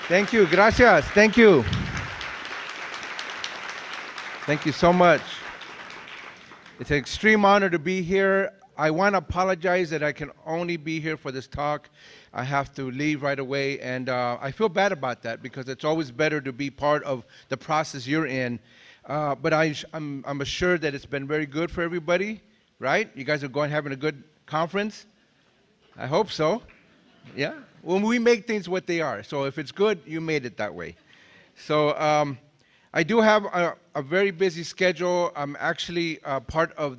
Thank you. Gracias. Thank you. Thank you so much. It's an extreme honor to be here. I want to apologize that I can only be here for this talk. I have to leave right away, and I feel bad about that because it's always better to be part of the process you're in. But I'm assured that it's been very good for everybody, right? You guys are going having a good conference? I hope so. Yeah? Well, we make things what they are. So if it's good, you made it that way. So I do have a very busy schedule. I'm actually part of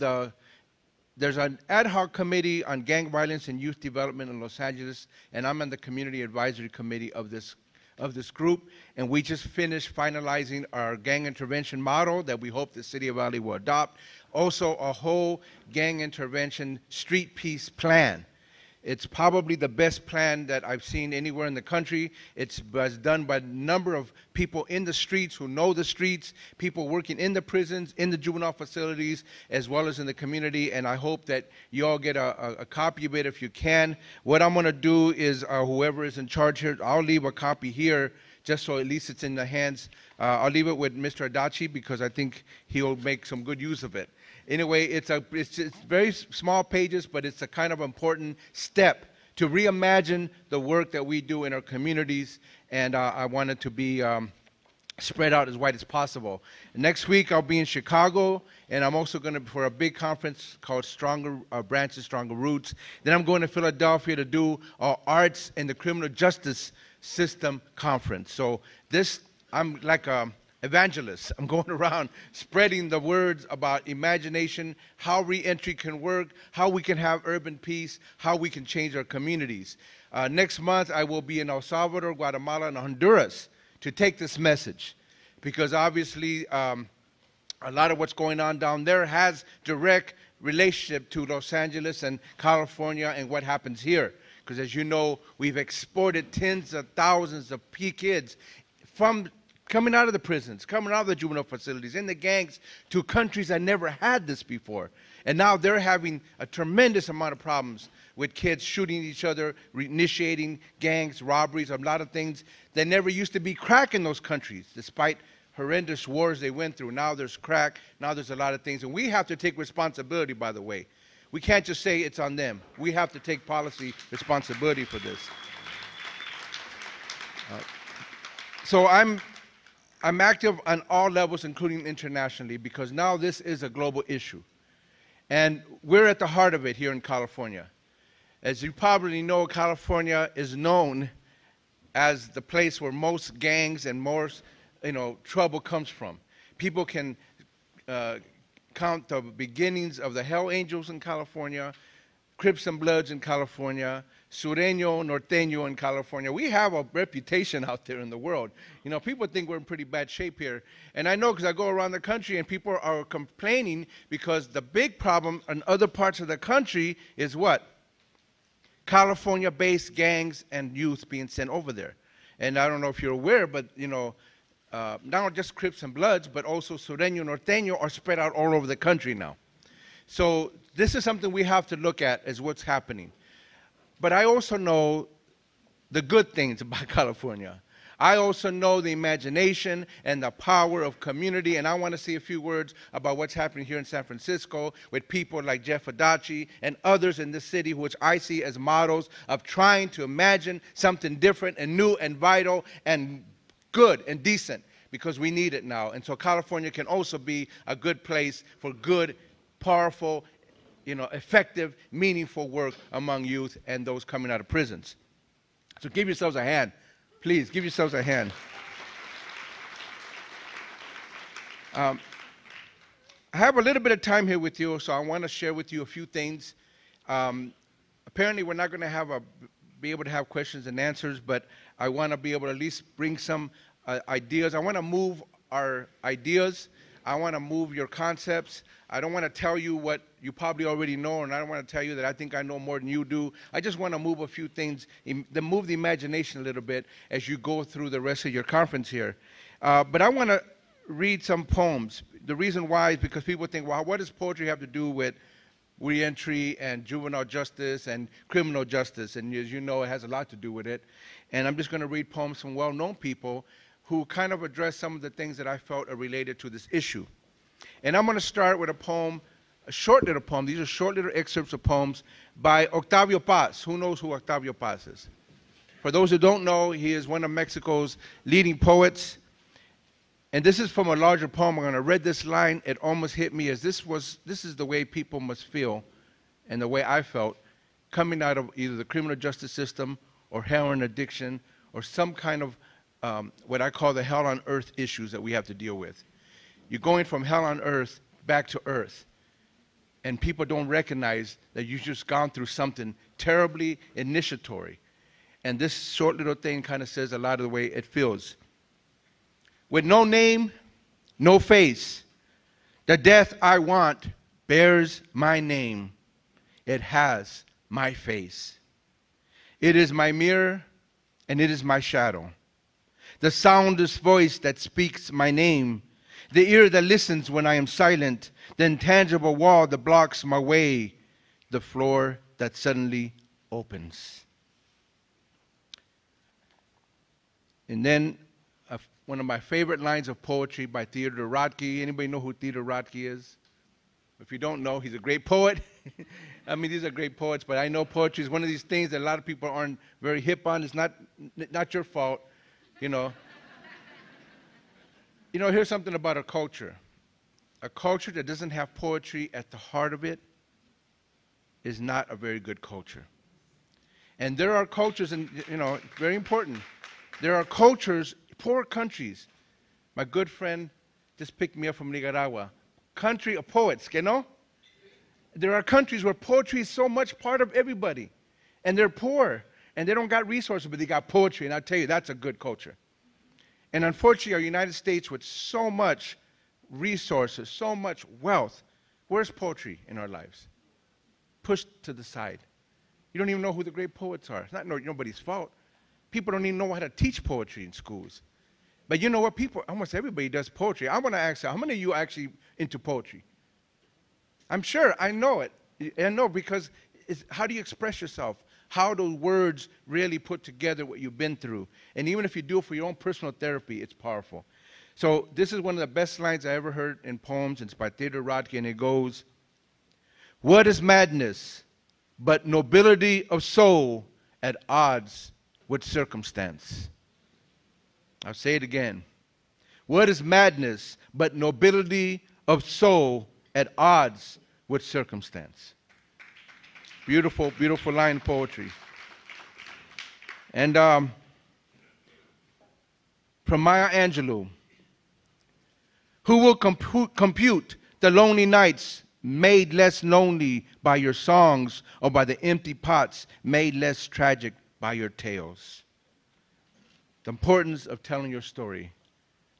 there's an ad hoc committee on gang violence and youth development in Los Angeles, and I'm on the community advisory committee of this group. And we just finished finalizing our gang intervention model that we hope the City of Valley will adopt. Also, a whole gang intervention street peace plan. It's probably the best plan that I've seen anywhere in the country. It was done by a number of people in the streets who know the streets, people working in the prisons, in the juvenile facilities, as well as in the community, and I hope that you all get a copy of it if you can. What I'm going to do is whoever is in charge here, I'll leave a copy here just so at least it's in the hands. I'll leave it with Mr. Adachi because I think he'll make some good use of it. Anyway, it's very small pages, but it's a kind of important step to reimagine the work that we do in our communities, and I want it to be spread out as wide as possible. Next week, I'll be in Chicago, and I'm also going to for a big conference called Stronger Branches, Stronger Roots. Then I'm going to Philadelphia to do Arts and the Criminal Justice System Conference. So I'm like a evangelist. I'm going around spreading the words about imagination, how reentry can work, how we can have urban peace, how we can change our communities. Next month, I will be in El Salvador, Guatemala, and Honduras to take this message, because obviously a lot of what's going on down there has direct relationship to Los Angeles and California and what happens here. Because as you know, we've exported tens of thousands of kids from coming out of the prisons, coming out of the juvenile facilities, in the gangs, to countries that never had this before. And now they're having a tremendous amount of problems with kids shooting each other, initiating gangs, robberies, a lot of things that never used to be crack in those countries, despite horrendous wars they went through. Now there's crack, now there's a lot of things. And we have to take responsibility, by the way. We can't just say it's on them. We have to take policy responsibility for this. So I'm active on all levels, including internationally, because now this is a global issue. And we're at the heart of it here in California. As you probably know, California is known as the place where most gangs and most trouble comes from. People can count the beginnings of the Hell Angels in California, Crips and Bloods in California, Sureño, Norteño in California. We have a reputation out there in the world. You know, people think we're in pretty bad shape here. And I know because I go around the country and people are complaining because the big problem in other parts of the country is what? California-based gangs and youth being sent over there. And I don't know if you're aware, but, not just Crips and Bloods, but also Sureño, Norteño are spread out all over the country now. So this is something we have to look at as what's happening. But I also know the good things about California. I also know the imagination and the power of community, and I want to say a few words about what's happening here in San Francisco with people like Jeff Adachi and others in this city, which I see as models of trying to imagine something different and new and vital and good and decent, because we need it now. And so California can also be a good place for good, powerful, effective, meaningful work among youth and those coming out of prisons. So give yourselves a hand. Please, give yourselves a hand. I have a little bit of time here with you, so I want to share with you a few things. Apparently, we're not going to be able to have questions and answers, but I want to be able to at least bring some ideas. I want to move our ideas. I want to move your concepts. I don't want to tell you what you probably already know, and I don't want to tell you that I think I know more than you do. I just want to move a few things, move the imagination a little bit as you go through the rest of your conference here. But I want to read some poems. The reason why is because people think, well, what does poetry have to do with reentry and juvenile justice and criminal justice. And as you know, it has a lot to do with it. And I'm just going to read poems from well-known people who kind of address some of the things that I felt are related to this issue. And I'm going to start with a poem, a short little poem. These are short little excerpts of poems by Octavio Paz. Who knows who Octavio Paz is? For those who don't know, he is one of Mexico's leading poets. And this is from a larger poem. I'm going to read this line. It almost hit me as this is the way people must feel and the way I felt coming out of either the criminal justice system or heroin addiction or some kind of what I call the hell on earth issues that we have to deal with. You're going from hell on earth back to earth. And people don't recognize that you've just gone through something terribly initiatory. And this short little thing kind of says a lot of the way it feels. With no name, no face, the death I want bears my name. It has my face. It is my mirror, and it is my shadow. The soundless voice that speaks my name, the ear that listens when I am silent, the intangible wall that blocks my way, the floor that suddenly opens. And then one of my favorite lines of poetry by Theodore Rothke. Anybody know who Theodore Rothke is? If you don't know, he's a great poet. I mean, these are great poets, but I know poetry is one of these things that a lot of people aren't very hip on. It's not your fault, you know. You know, here's something about a culture. A culture that doesn't have poetry at the heart of it is not a very good culture. And there are cultures, and you know, very important. There are cultures, poor countries. My good friend just picked me up from Nicaragua. Country of poets, you know? There are countries where poetry is so much part of everybody. And they're poor. And they don't got resources, but they got poetry. And I'll tell you, that's a good culture. And unfortunately, our United States, with so much resources, so much wealth, where's poetry in our lives? Pushed to the side. You don't even know who the great poets are. It's not nobody's fault. People don't even know how to teach poetry in schools. But you know what? People, almost everybody does poetry. I want to ask you, how many of you are actually into poetry? I'm sure. I know it. I know because it's, how do you express yourself? How do words really put together what you've been through? And even if you do it for your own personal therapy, it's powerful. So this is one of the best lines I ever heard in poems. It's by Theodore Rothke, and it goes, "What is madness but nobility of soul at odds with circumstance?" I'll say it again. What is madness but nobility of soul at odds with circumstance? Beautiful, beautiful line of poetry. And from Maya Angelou, who will compute the lonely nights made less lonely by your songs or by the empty pots made less tragic by your tales? The importance of telling your story,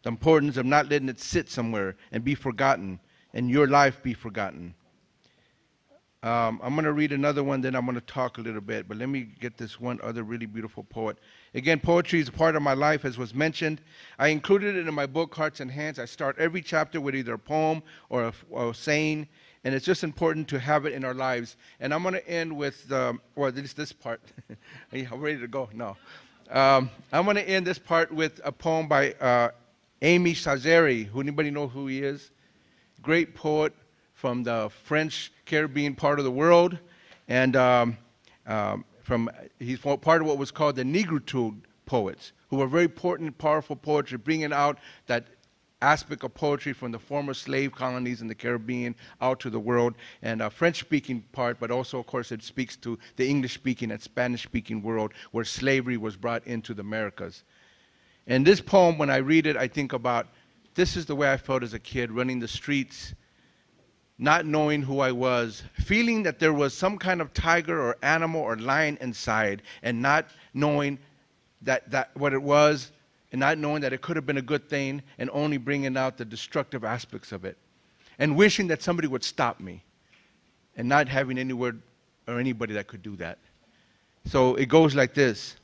the importance of not letting it sit somewhere and be forgotten, and your life be forgotten. I'm going to read another one, then I'm going to talk a little bit, but let me get this one other really beautiful poet. Again, poetry is a part of my life, as was mentioned. I included it in my book, Hearts and Hands. I start every chapter with either a poem or a saying, and it's just important to have it in our lives. And I'm going to end with, this part. I'm ready to go? No. I'm going to end this part with a poem by Amy Chazeri. Anybody know who he is? Great poet from the French Caribbean part of the world, and he's part of what was called the Negritude poets, who were very important, powerful poetry, bringing out that aspect of poetry from the former slave colonies in the Caribbean out to the world, and a French-speaking part, but also, of course, it speaks to the English-speaking and Spanish-speaking world where slavery was brought into the Americas. And this poem, when I read it, I think about, this is the way I felt as a kid, running the streets, not knowing who I was, feeling that there was some kind of tiger or animal or lion inside, and not knowing that what it was, and not knowing that it could have been a good thing, and only bringing out the destructive aspects of it, and wishing that somebody would stop me, and not having anyone or anybody that could do that. So it goes like this.